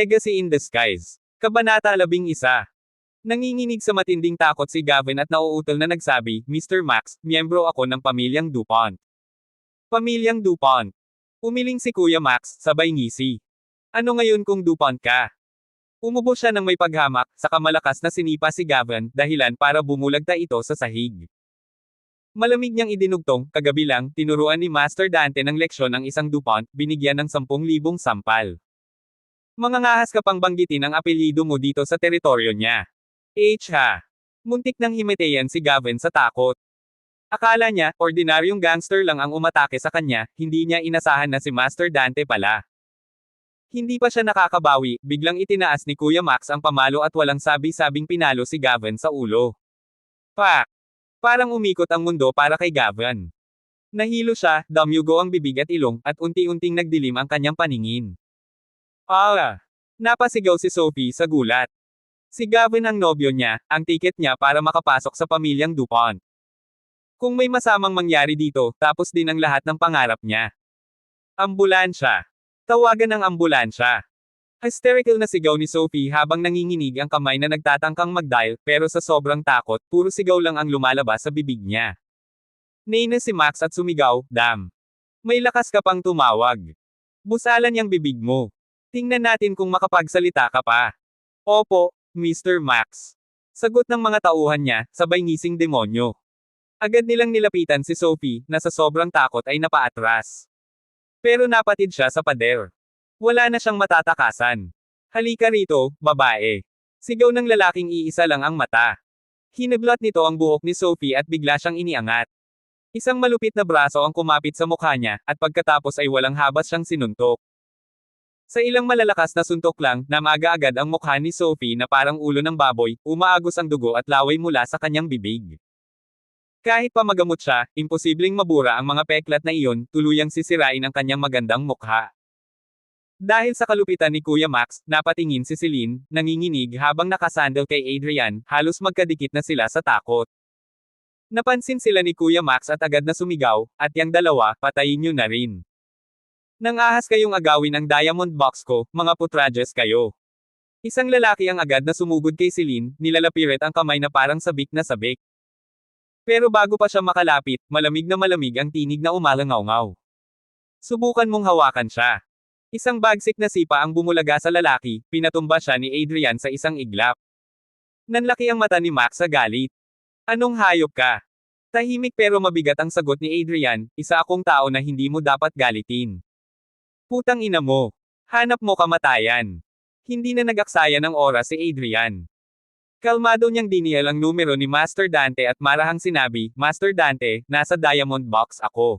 Legacy in Disguise. Kabanata 11. Nanginginig sa matinding takot si Gavin at nauutol na nagsabi, Mr. Max, miyembro ako ng pamilyang DuPont. Pamilyang DuPont. Umiling si Kuya Max, sabay ngisi. Ano ngayon kung DuPont ka? Umubo siya ng may paghamak, saka malakas na sinipa si Gavin, dahilan para bumulagta ito sa sahig. Malamig niyang idinugtong, kagabi lang, tinuruan ni Master Dante ng leksyon ang isang DuPont, binigyan ng 10,000 sampal. Mangangahas ka pang banggitin ang apelyido mo dito sa teritoryo niya. Ha! Muntik nang himatayan si Gavin sa takot. Akala niya, ordinaryong gangster lang ang umatake sa kanya, hindi niya inasahan na si Master Dante pala. Hindi pa siya nakakabawi, biglang itinaas ni Kuya Max ang pamalo at walang sabi-sabing pinalo si Gavin sa ulo. Pak! Parang umikot ang mundo para kay Gavin. Nahilo siya, damyugo ang bibig at ilong, at unti-unting nagdilim ang kanyang paningin. Napasigaw si Sophie sa gulat. Si Gavin ang nobyo niya, ang tiket niya para makapasok sa pamilyang DuPont. Kung may masamang mangyari dito, tapos din ang lahat ng pangarap niya. Ambulansya. Tawagan ang ambulansya. Hysterical na sigaw ni Sophie habang nanginginig ang kamay na nagtatangkang mag-dial, pero sa sobrang takot, puro sigaw lang ang lumalabas sa bibig niya. Nainis si Max at sumigaw, Damn! May lakas ka pang tumawag. Busalan niyang bibig mo. Tingnan natin kung makapagsalita ka pa. Opo, Mr. Max. Sagot ng mga tauhan niya, sabay ngising demonyo. Agad nilang nilapitan si Sophie, na sa sobrang takot ay napaatras. Pero napatid siya sa pader. Wala na siyang matatakasan. Halika rito, babae. Sigaw ng lalaking iisa lang ang mata. Hiniblot nito ang buhok ni Sophie at bigla siyang iniangat. Isang malupit na braso ang kumapit sa mukha niya, at pagkatapos ay walang habas siyang sinuntok. Sa ilang malalakas na suntok lang, namaga agad ang mukha ni Sophie na parang ulo ng baboy, umaagos ang dugo at laway mula sa kanyang bibig. Kahit pa magamot siya, imposibleng mabura ang mga peklat na iyon, tuluyang sisirain ang kanyang magandang mukha. Dahil sa kalupitan ni Kuya Max, napatingin si Celine, nanginginig habang nakasandal kay Adrian, halos magkadikit na sila sa takot. Napansin sila ni Kuya Max at agad na sumigaw, at yang dalawa, patayin niyo na rin. Nang ahas kayong agawin ang diamond box ko, mga putrajes kayo. Isang lalaki ang agad na sumugod kay Celine, nilalapirit ang kamay na parang sabik na sabik. Pero bago pa siya makalapit, malamig ang tinig na umalangaw-ngaw. Subukan mong hawakan siya. Isang bagsik na sipa ang bumulaga sa lalaki, pinatumba siya ni Adrian sa isang iglap. Nanlaki ang mata ni Max sa galit. Anong hayop ka? Tahimik pero mabigat ang sagot ni Adrian, isa akong tao na hindi mo dapat galitin. Putang ina mo. Hanap mo kamatayan. Hindi na nag-aksaya ng oras si Adrian. Kalmado niyang diniyal ang numero ni Master Dante at marahang sinabi, Master Dante, nasa diamond box ako.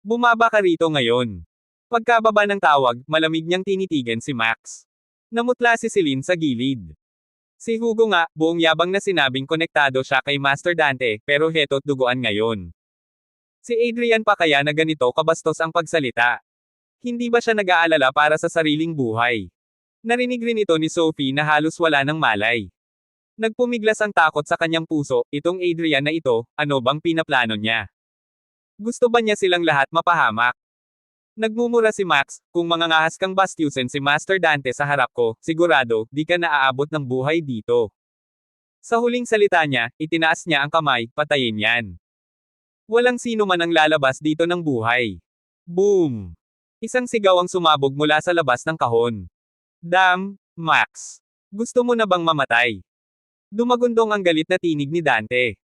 Bumaba ka rito ngayon. Pagkababa ng tawag, malamig niyang tinitigan si Max. Namutla si Celine sa gilid. Si Hugo nga, buong yabang na sinabing konektado siya kay Master Dante, pero heto't duguan ngayon. Si Adrian pa kaya na ganito kabastos ang pagsalita? Hindi ba siya nag-aalala para sa sariling buhay? Narinig rin ito ni Sophie na halos wala ng malay. Nagpumiglas ang takot sa kanyang puso, itong Adrian na ito, ano bang pinaplano niya? Gusto ba niya silang lahat mapahamak? Nagmumura si Max, kung mangangahas kang bastyusin si Master Dante sa harap ko, sigurado, di ka naaabot ng buhay dito. Sa huling salita niya, itinaas niya ang kamay, patayin yan. Walang sino man ang lalabas dito ng buhay. Boom! Isang sigaw ang sumabog mula sa labas ng kahon. Damn, Max! Gusto mo na bang mamatay? Dumagundong ang galit na tinig ni Dante.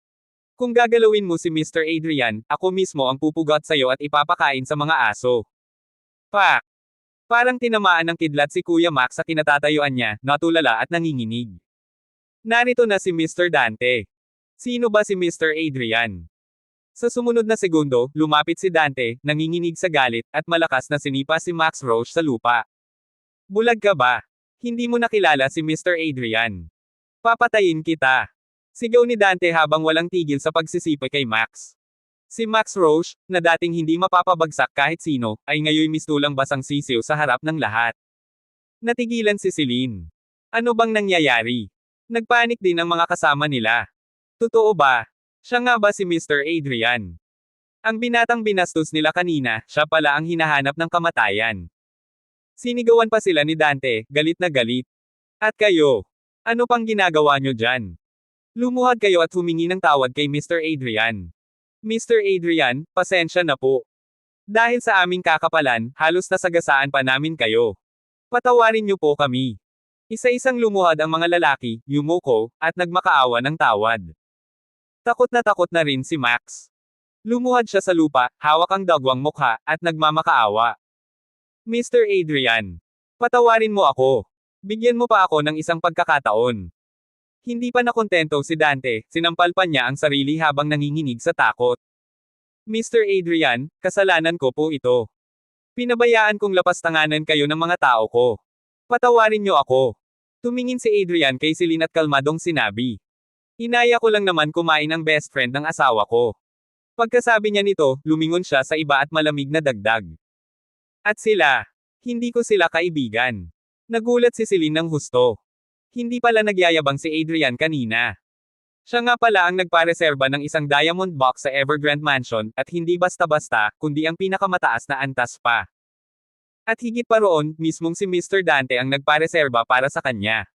Kung gagalawin mo si Mr. Adrian, ako mismo ang pupugot sa'yo at ipapakain sa mga aso. Pak! Parang tinamaan ng kidlat si Kuya Max sa kinatatayuan niya, natulala at nanginginig. Narito na si Mr. Dante. Sino ba si Mr. Adrian? Sa sumunod na segundo, lumapit si Dante, nanginginig sa galit, at malakas na sinipa si Max Roach sa lupa. Bulag ka ba? Hindi mo nakilala si Mr. Adrian. Papatayin kita. Sigaw ni Dante habang walang tigil sa pagsisipa kay Max. Si Max Roach, na dating hindi mapapabagsak kahit sino, ay ngayon mistulang basang sisiw sa harap ng lahat. Natigilan si Celine. Ano bang nangyayari? Nagpanik din ang mga kasama nila. Totoo ba? Siya nga ba si Mr. Adrian? Ang binatang binastos nila kanina, siya pala ang hinahanap ng kamatayan. Sinigawan pa sila ni Dante, galit na galit. At kayo? Ano pang ginagawa nyo dyan? Lumuhad kayo at humingi ng tawad kay Mr. Adrian. Mr. Adrian, pasensya na po. Dahil sa aming kakapalan, halos nasagasaan pa namin kayo. Patawarin niyo po kami. Isa-isang lumuhad ang mga lalaki, yumuko, at nagmakaawa ng tawad. Takot na rin si Max. Lumuhad siya sa lupa, hawak ang dagwang mukha, at nagmamakaawa. Mr. Adrian. Patawarin mo ako. Bigyan mo pa ako ng isang pagkakataon. Hindi pa nakontento si Dante, sinampal pa niya ang sarili habang nanginginig sa takot. Mr. Adrian, kasalanan ko po ito. Pinabayaan kong lapastanganan kayo ng mga tao ko. Patawarin niyo ako. Tumingin si Adrian kay Celine at kalmadong sinabi. Inaya ko lang naman kumain ang best friend ng asawa ko. Pagkasabi niya nito, lumingon siya sa iba at malamig na dagdag. At sila. Hindi ko sila kaibigan. Nagulat si Celine ng husto. Hindi pala nagyayabang si Adrian kanina. Siya nga pala ang nagpareserba ng isang diamond box sa Evergrande Mansion, at hindi basta-basta, kundi ang pinakamataas na antas pa. At higit pa roon, mismong si Mr. Dante ang nagpareserba para sa kanya.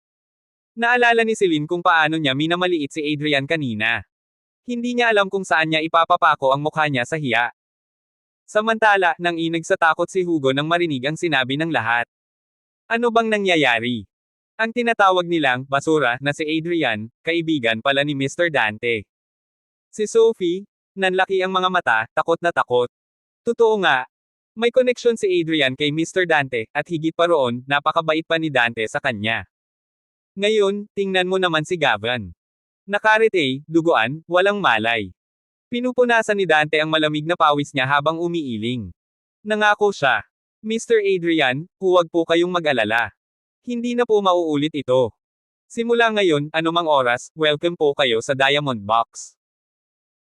Naalala ni Celine kung paano niya minamaliit si Adrian kanina. Hindi niya alam kung saan niya ipapapako ang mukha niya sa hiya. Samantala, nang inig sa takot si Hugo nang marinig ang sinabi ng lahat. Ano bang nangyayari? Ang tinatawag nilang basura na si Adrian, kaibigan pala ni Mr. Dante. Si Sophie, nanlaki ang mga mata, takot na takot. Totoo nga. May koneksyon si Adrian kay Mr. Dante, at higit pa roon, napakabait pa ni Dante sa kanya. Ngayon, tingnan mo naman si Gavin. Nakarete, duguan, walang malay. Pinupunasan ni Dante ang malamig na pawis niya habang umiiling. Nangako siya. Mr. Adrian, huwag po kayong mag-alala. Hindi na po mauulit ito. Simula ngayon, anumang oras, welcome po kayo sa Diamond Box.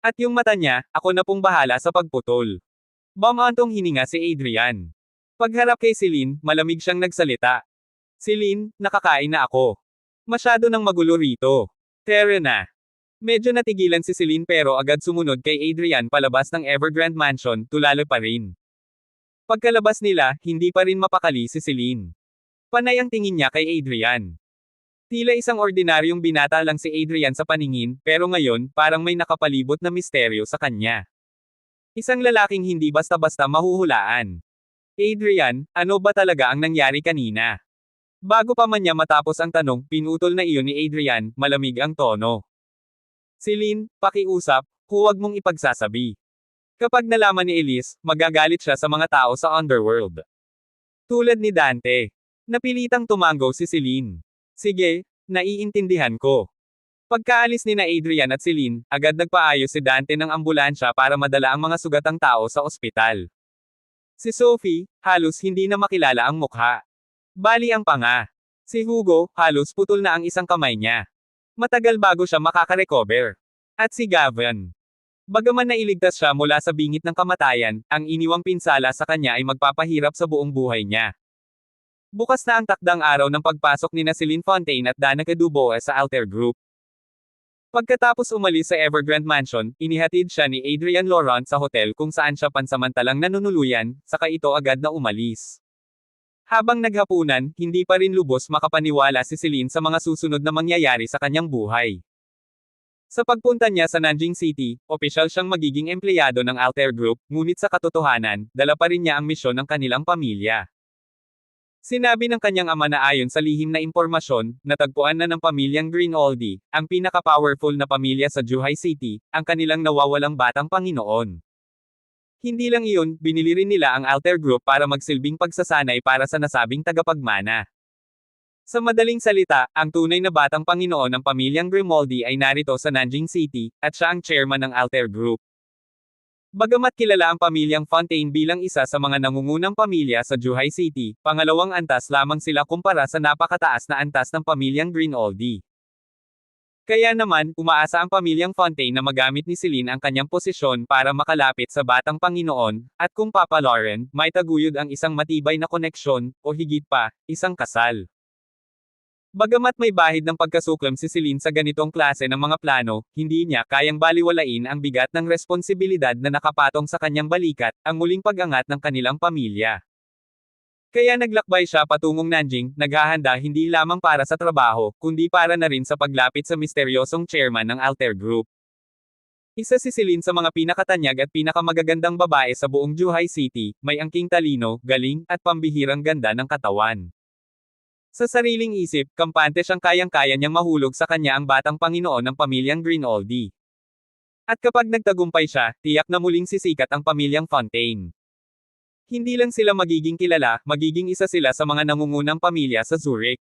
At yung mata niya, ako na pong bahala sa pagputol. Bumantong hininga si Adrian. Pagharap kay Celine, malamig siyang nagsalita. Celine, nakakain na ako. Masyado nang magulo rito. Tara na. Medyo natigilan si Celine pero agad sumunod kay Adrian palabas ng Evergrande Mansion, tulala pa rin. Pagkalabas nila, hindi pa rin mapakali si Celine. Panay ang tingin niya kay Adrian. Tila isang ordinaryong binata lang si Adrian sa paningin, pero ngayon, parang may nakapalibot na misteryo sa kanya. Isang lalaking hindi basta-basta mahuhulaan. Adrian, ano ba talaga ang nangyari kanina? Bago pa man niya matapos ang tanong, pinutol na iyon ni Adrian, malamig ang tono. Celine, pakiusap, huwag mong ipagsasabi. Kapag nalaman ni Elise, magagalit siya sa mga tao sa underworld. Tulad ni Dante. Napilitang tumango si Celine. Sige, naiintindihan ko. Pagkaalis ni na Adrian at Celine, agad nagpaayos si Dante ng ambulansya para madala ang mga sugatang tao sa ospital. Si Sophie, halos hindi na makilala ang mukha. Bali ang panga. Si Hugo, halos putol na ang isang kamay niya. Matagal bago siya makaka-recover. At si Gavin. Bagaman nailigtas siya mula sa bingit ng kamatayan, ang iniwang pinsala sa kanya ay magpapahirap sa buong buhay niya. Bukas na ang takdang araw ng pagpasok ni na Celine Fontaine at Danica Dubois sa Alter Group. Pagkatapos umalis sa Evergrande Mansion, inihatid siya ni Adrian Laurent sa hotel kung saan siya pansamantalang nanunuluyan, saka ito agad na umalis. Habang naghapunan, hindi pa rin lubos makapaniwala si Celine sa mga susunod na mangyayari sa kanyang buhay. Sa pagpunta niya sa Nanjing City, opisyal siyang magiging empleyado ng Alter Group, ngunit sa katotohanan, dala pa rin niya ang misyon ng kanilang pamilya. Sinabi ng kanyang ama na ayon sa lihim na impormasyon, natagpuan na ng pamilyang Greenoldi, ang pinaka-powerful na pamilya sa Zhuhai City, ang kanilang nawawalang batang Panginoon. Hindi lang iyon, binili rin nila ang Alter Group para magsilbing pagsasanay para sa nasabing tagapagmana. Sa madaling salita, ang tunay na batang Panginoon ng pamilyang Grimaldi ay narito sa Nanjing City, at siya ang chairman ng Alter Group. Bagamat kilala ang pamilyang Fontaine bilang isa sa mga nangungunang pamilya sa Zhuhai City, pangalawang antas lamang sila kumpara sa napakataas na antas ng pamilyang Greenoldi. Kaya naman, umaasa ang pamilyang Fontaine na magamit ni Celine ang kanyang posisyon para makalapit sa batang Panginoon, at kung papalarin, may taguyod ang isang matibay na koneksyon, o higit pa, isang kasal. Bagamat may bahid ng pagkasuklam si Celine sa ganitong klase ng mga plano, hindi niya kayang baliwalain ang bigat ng responsibilidad na nakapatong sa kanyang balikat, ang muling pag-angat ng kanilang pamilya. Kaya naglakbay siya patungong Nanjing, naghahanda hindi lamang para sa trabaho, kundi para na rin sa paglapit sa misteryosong chairman ng Alter Group. Isa si Celine sa mga pinakatanyag at pinakamagagandang babae sa buong Zhuhai City, may angking talino, galing, at pambihirang ganda ng katawan. Sa sariling isip, kampante siyang kayang-kaya niyang mahulog sa kanya ang batang Panginoon ng pamilyang Greenoldi. At kapag nagtagumpay siya, tiyak na muling sisikat ang pamilyang Fontaine. Hindi lang sila magiging kilala, magiging isa sila sa mga nangungunang pamilya sa Zurich.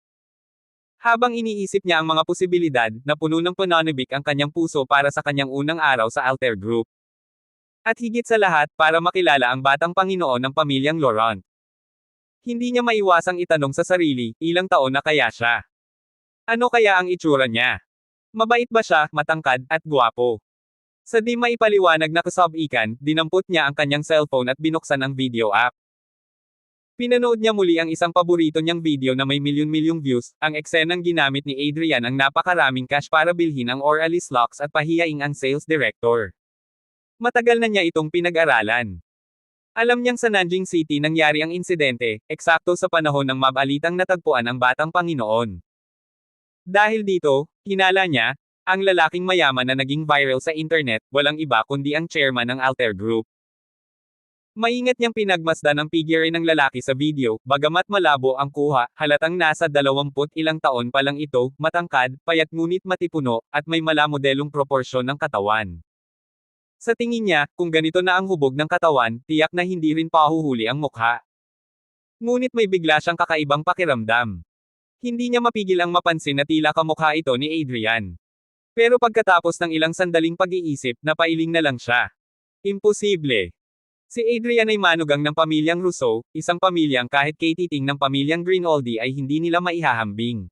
Habang iniisip niya ang mga posibilidad, napuno ng pananabik ang kanyang puso para sa kanyang unang araw sa Alter Group. At higit sa lahat, para makilala ang batang Panginoon ng pamilyang Laurent. Hindi niya maiwasang itanong sa sarili, ilang taon na kaya siya? Ano kaya ang itsura niya? Mabait ba siya, matangkad, at gwapo? Sa di maipaliwanag na kasabikan, dinampot niya ang kanyang cellphone at binuksan ang video app. Pinanood niya muli ang isang paborito niyang video na may milyon-milyong views, ang eksenang ginamit ni Adrian ang napakaraming cash para bilhin ang Oralis Locks at pahiyaing ang sales director. Matagal na niya itong pinag-aralan. Alam niyang sa Nanjing City nangyari ang insidente, eksakto sa panahon ng mabalitang natagpuan ang batang Panginoon. Dahil dito, hinala niya, ang lalaking mayaman na naging viral sa internet, walang iba kundi ang chairman ng Alter Group. Maingat niyang pinagmasdan ang figure ng lalaki sa video, bagamat malabo ang kuha, halatang nasa 20 ilang taon pa lang ito, matangkad, payat ngunit matipuno, at may malamodelong proporsyon ng katawan. Sa tingin niya, kung ganito na ang hubog ng katawan, tiyak na hindi rin pahuhuli ang mukha. Ngunit may bigla siyang kakaibang pakiramdam. Hindi niya mapigil ang mapansin na tila kamukha ito ni Adrian. Pero pagkatapos ng ilang sandaling pag-iisip, napailing na lang siya. Imposible. Si Adrian ay manugang ng pamilyang Rousseau, isang pamilyang kahit katiting ng pamilyang Greenoldi ay hindi nila maihahambing.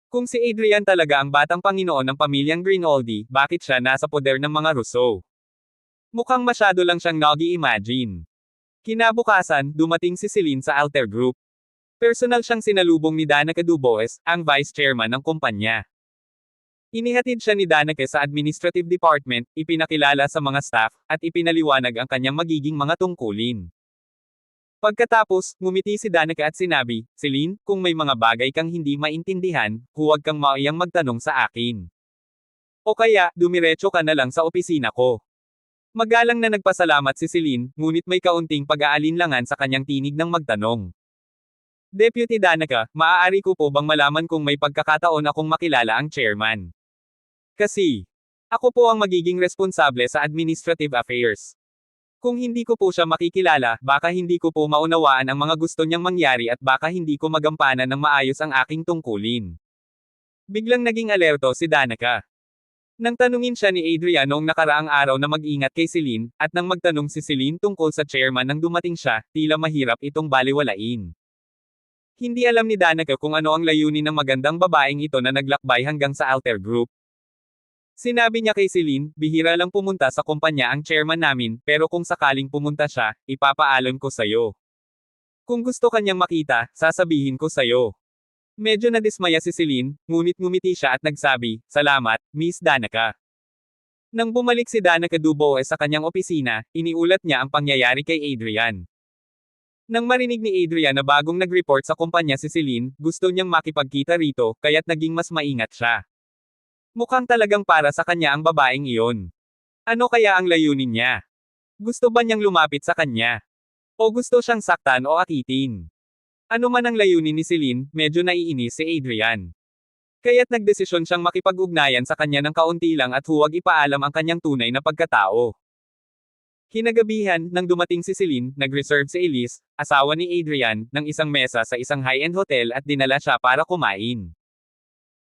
Kung si Adrian talaga ang batang Panginoon ng pamilyang Greenoldi, bakit siya nasa poder ng mga Rousseau? Mukhang masyado lang siyang nag-i-imagine. Kinabukasan, dumating si Celine sa Alter Group. Personal siyang sinalubong ni Danica Dubois, ang vice chairman ng kumpanya. Inihatid siya ni Danica sa administrative department, ipinakilala sa mga staff, at ipinaliwanag ang kanyang magiging mga tungkulin. Pagkatapos, ngumiti si Danica at sinabi, Celine, kung may mga bagay kang hindi maintindihan, huwag kang maiyang magtanong sa akin. O kaya, dumiretso ka na lang sa opisina ko. Magalang na nagpasalamat si Celine, ngunit may kaunting pag-aalinlangan sa kanyang tinig ng magtanong. Deputy Danica, maaari ko po bang malaman kung may pagkakataon akong makilala ang chairman? Kasi, ako po ang magiging responsable sa administrative affairs. Kung hindi ko po siya makikilala, baka hindi ko po maunawaan ang mga gusto niyang mangyari at baka hindi ko magampanan ng maayos ang aking tungkulin. Biglang naging alerto si Danica. Nang tanungin siya ni Adrian noong nakaraang araw na mag-ingat kay Celine, at nang magtanong si Celine tungkol sa chairman nang dumating siya, tila mahirap itong baliwalain. Hindi alam ni Danica kung ano ang layunin ng magandang babaeng ito na naglakbay hanggang sa Alter Group. Sinabi niya kay Celine, bihira lang pumunta sa kumpanya ang chairman namin, pero kung sakaling pumunta siya, ipapaalam ko sayo. Kung gusto kanyang makita, sasabihin ko sayo. Medyo nadismaya si Celine, ngunit ngumiti siya at nagsabi, salamat, Miss Danica. Nang bumalik si Danica Dubois sa kanyang opisina, iniulat niya ang pangyayari kay Adrian. Nang marinig ni Adrian na bagong nag-report sa kumpanya si Celine, gusto niyang makipagkita rito, kaya't naging mas maingat siya. Mukhang talagang para sa kanya ang babaeng iyon. Ano kaya ang layunin niya? Gusto ba niyang lumapit sa kanya? O gusto siyang saktan o akitin? Ano man ang layunin ni Celine, medyo naiinis si Adrian. Kaya't nagdesisyon siyang makipag-ugnayan sa kanya ng kaunti lang at huwag ipaalam ang kanyang tunay na pagkatao. Kinagabihan, nang dumating si Celine, nag-reserve si Elise, asawa ni Adrian, ng isang mesa sa isang high-end hotel at dinala siya para kumain.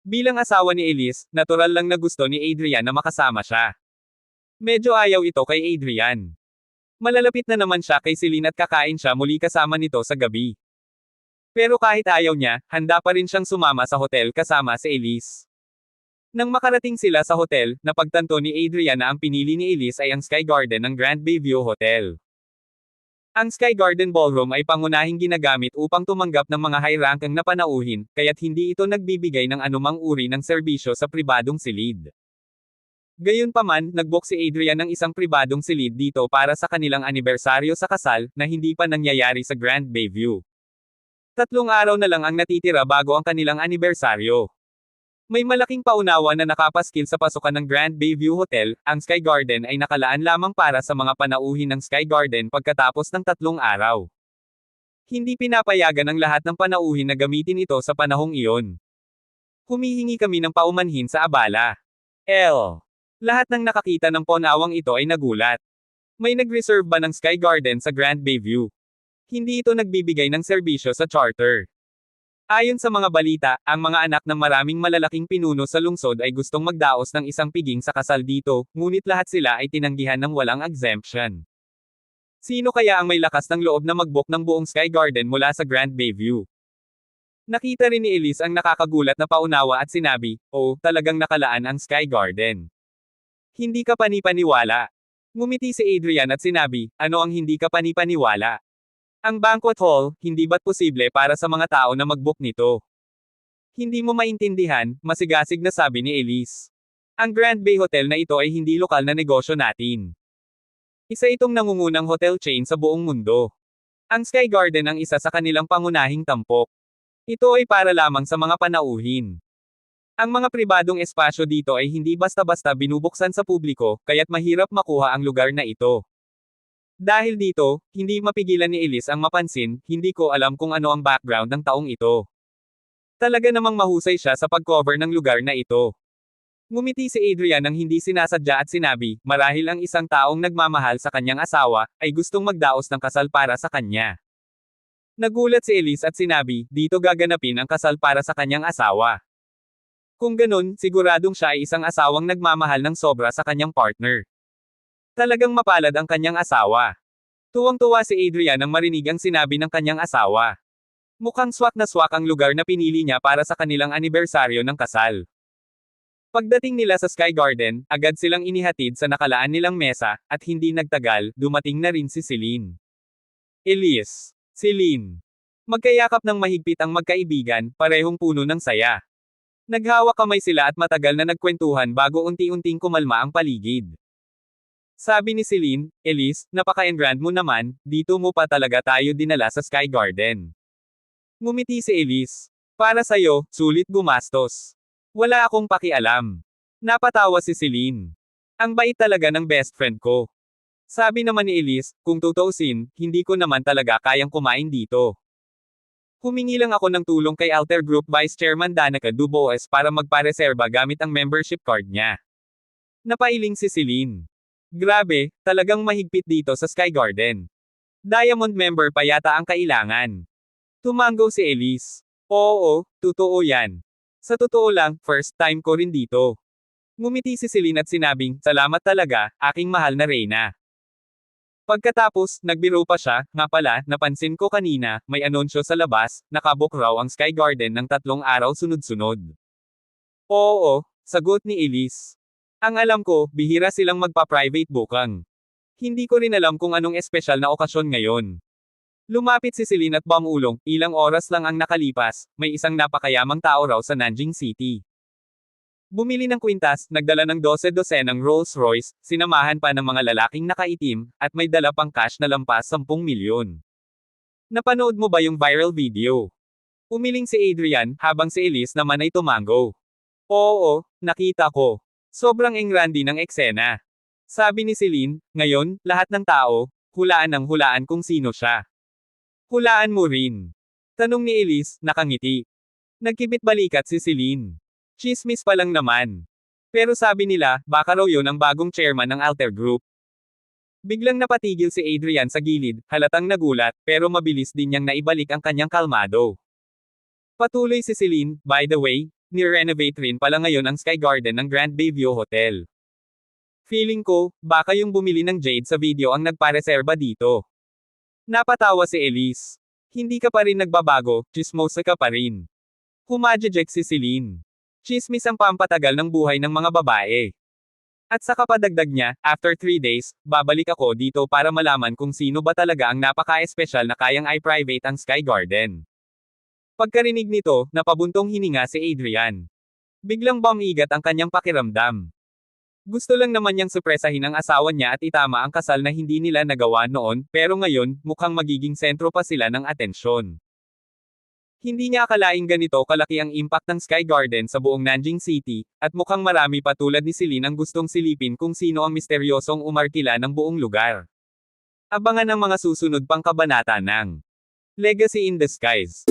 Bilang asawa ni Elise, natural lang na gusto ni Adrian na makasama siya. Medyo ayaw ito kay Adrian. Malalapit na naman siya kay Celine at kakain siya muli kasama nito sa gabi. Pero kahit ayaw niya, handa pa rin siyang sumama sa hotel kasama si Elise. Nang makarating sila sa hotel, napagtanto ni Adrian na ang pinili ni Elise ay ang Sky Garden ng Grand Bayview Hotel. Ang Sky Garden Ballroom ay pangunahing ginagamit upang tumanggap ng mga high-ranking na panauhin, kaya't hindi ito nagbibigay ng anumang uri ng serbisyo sa pribadong silid. Gayunpaman, nag-book si Adrian ng isang pribadong silid dito para sa kanilang anibersaryo sa kasal, na hindi pa nangyayari sa Grand Bayview. 3 araw na lang ang natitira bago ang kanilang anibersaryo. May malaking paunawa na nakapaskil sa pasukan ng Grand Bayview Hotel, ang Sky Garden ay nakalaan lamang para sa mga panauhin ng Sky Garden pagkatapos ng 3 araw. Hindi pinapayagan ang lahat ng panauhin na gamitin ito sa panahong iyon. Humihingi kami ng paumanhin sa abala. Lahat ng nakakita ng paunawang ito ay nagulat. May nag-reserve ba ng Sky Garden sa Grand Bayview? Hindi ito nagbibigay ng serbisyo sa charter. Ayon sa mga balita, ang mga anak ng maraming malalaking pinuno sa lungsod ay gustong magdaos ng isang piging sa kasal dito, ngunit lahat sila ay tinanggihan ng walang exemption. Sino kaya ang may lakas ng loob na mag-book ng buong Sky Garden mula sa Grand Bayview? Nakita rin ni Elise ang nakakagulat na paunawa at sinabi, "Oh, talagang nakalaan ang Sky Garden. Hindi ka panipaniwala." Ngumiti si Adrian at sinabi, "Ano ang hindi ka panipaniwala? Ang banquet hall, hindi ba't posible para sa mga tao na mag-book nito?" "Hindi mo maintindihan," masigasig na sabi ni Elise. "Ang Grand Bay Hotel na ito ay hindi lokal na negosyo natin. Isa itong nangungunang hotel chain sa buong mundo. Ang Sky Garden ang isa sa kanilang pangunahing tampok. Ito ay para lamang sa mga panauhin. Ang mga pribadong espasyo dito ay hindi basta-basta binubuksan sa publiko, kaya't mahirap makuha ang lugar na ito." Dahil dito, hindi mapigilan ni Elise ang mapansin, "Hindi ko alam kung ano ang background ng taong ito. Talaga namang mahusay siya sa pag-cover ng lugar na ito." Ngumiti si Adrian nang hindi sinasadya at sinabi, "Marahil ang isang taong nagmamahal sa kanyang asawa, ay gustong magdaos ng kasal para sa kanya." Nagulat si Elise at sinabi, "Dito gaganapin ang kasal para sa kanyang asawa." Kung ganun, siguradong siya ay isang asawang nagmamahal ng sobra sa kanyang partner. Talagang mapalad ang kanyang asawa. Tuwang-tuwa si Adrian nang marinig ang sinabi ng kanyang asawa. Mukhang swak na swak ang lugar na pinili niya para sa kanilang anibersaryo ng kasal. Pagdating nila sa Sky Garden, agad silang inihatid sa nakalaan nilang mesa, at hindi nagtagal, dumating na rin si Celine. Elise. Celine. Magkayakap ng mahigpit ang magkaibigan, parehong puno ng saya. Naghawak kamay sila at matagal na nagkwentuhan bago unti-unting kumalma ang paligid. Sabi ni Celine, "Elise, napaka-engrand mo naman, dito mo pa talaga tayo dinala sa Sky Garden." Ngumiti si Elise. "Para sa'yo, sulit gumastos. Wala akong pakialam." Napatawa si Celine. "Ang bait talaga ng best friend ko." Sabi naman ni Elise, "Kung tutuusin, hindi ko naman talaga kayang kumain dito. Humingi lang ako ng tulong kay Alter Group Vice Chairman Danica Dubois para magpareserba gamit ang membership card niya." Napailing si Celine. "Grabe, talagang mahigpit dito sa Sky Garden. Diamond member pa yata ang kailangan." Tumango si Elise. "Oo, totoo yan. Sa totoo lang, first time ko rin dito." Ngumiti si Celine at sinabing, "Salamat talaga, aking mahal na Reyna." Pagkatapos, nagbiro pa siya, "Nga pala, napansin ko kanina, may anunsyo sa labas, nakabook raw ang Sky Garden ng 3 araw sunod-sunod." "Oo," sagot ni Elise. "Ang alam ko, bihira silang magpa-private booking. Hindi ko rin alam kung anong espesyal na okasyon ngayon." Lumapit si Celine at bumulong, "Ilang oras lang ang nakalipas, may isang napakayamang tao raw sa Nanjing City. Bumili ng kwintas, nagdala ng 12-dosenang Rolls Royce, sinamahan pa ng mga lalaking nakaitim, at may dala pang cash na lampas 10 milyon. Napanood mo ba yung viral video?" Umiling si Adrian, habang si Elise naman ay tumango. "Oo, nakita ko. Sobrang engrandi ng eksena." Sabi ni Celine, "Ngayon, lahat ng tao, hulaan ng hulaan kung sino siya." "Hulaan mo rin." Tanong ni Elise, nakangiti. Nagkibit balikat si Celine. "Chismis pa lang naman. Pero sabi nila, baka raw yun ang bagong chairman ng Alter Group." Biglang napatigil si Adrian sa gilid, halatang nagulat, pero mabilis din niyang naibalik ang kanyang kalmado. Patuloy si Celine, "By the way, ni-renovate rin pala ngayon ang Sky Garden ng Grand Bayview Hotel. Feeling ko, baka yung bumili ng Jade sa video ang nagpareserba dito." Napatawa si Elise. "Hindi ka pa rin nagbabago, chismosa ka pa rin." Humajejek si Celine. "Chismis ang pampatagal ng buhay ng mga babae." At saka padagdag niya, "After 3 days, babalik ako dito para malaman kung sino ba talaga ang napaka-espesyal na kayang i-private ang Sky Garden." Pagkarinig nito, napabuntong hininga si Adrian. Biglang bumigat ang kanyang pakiramdam. Gusto lang naman niyang supresahin ang asawa niya at itama ang kasal na hindi nila nagawa noon, pero ngayon, mukhang magiging sentro pa sila ng atensyon. Hindi niya akalaing ganito kalaki ang impact ng Sky Garden sa buong Nanjing City, at mukhang marami pa tulad ni Celine ang gustong silipin kung sino ang misteryosong umarkila ng buong lugar. Abangan ang mga susunod pang kabanata ng Legacy in the Skies.